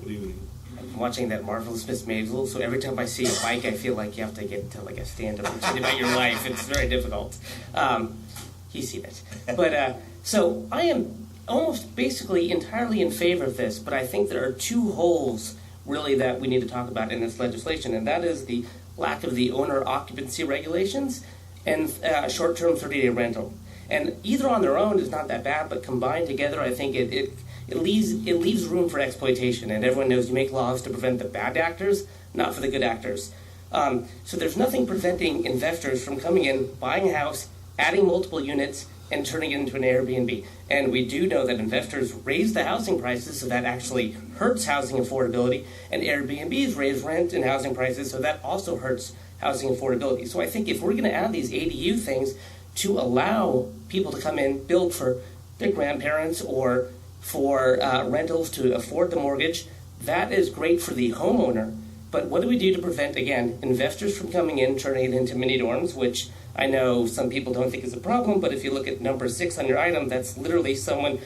Good evening. I'm watching that marvelous Miss Maisel, so every time I see a bike, I feel like you have to get into like a stand-up routine about your life. It's very difficult. He's seen it. But so I am almost basically entirely in favor of this, but I think there are two holes really that we need to talk about in this legislation, and that is the lack of the owner occupancy regulations and short-term 30-day rental. And either on their own is not that bad, but combined together, I think it leaves room for exploitation. And everyone knows you make laws to prevent the bad actors, not for the good actors. So there's nothing preventing investors from coming in, buying a house, adding multiple units, and turning it into an Airbnb. And we do know that investors raise the housing prices, so that actually hurts housing affordability, and Airbnbs raise rent and housing prices, so that also hurts housing affordability. So I think if we're going to add these ADU things to allow people to come in, build for their grandparents or for rentals to afford the mortgage, that is great for the homeowner. But what do we do to prevent, again, investors from coming in, turning it into mini dorms, which I know some people don't think is a problem, but if you look at number 6 on your item, that's literally someone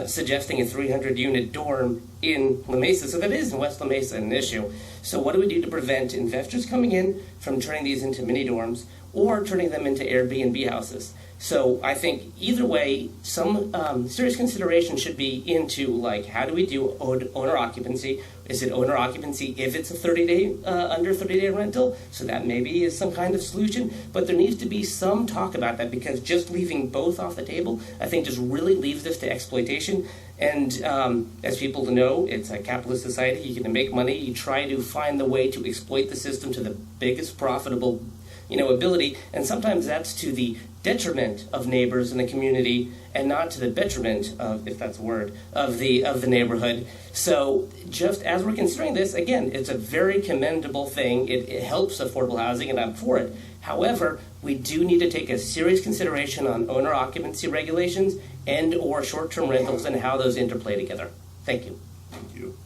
suggesting a 300-unit dorm in La Mesa. So that is in West La Mesa an issue. So what do we do to prevent investors coming in from turning these into mini dorms or turning them into Airbnb houses? So I think either way, some serious consideration should be into, like, how do we do owner occupancy? Is it owner occupancy if it's a 30-day, under 30-day rental? So that maybe is some kind of solution. But there needs to be some talk about that, because just leaving both off the table, I think, just really leaves this to exploitation. And as people know, it's a capitalist society. You can make money. You try to find the way to exploit the system to the biggest profitable ability, and sometimes that's to the detriment of neighbors in the community and not to the betterment of, if that's a word, of the neighborhood. So just as we're considering this, again, it's a very commendable thing. It helps affordable housing, and I'm for it. However, we do need to take a serious consideration on owner occupancy regulations and or short-term rentals and how those interplay together. Thank you. Thank you.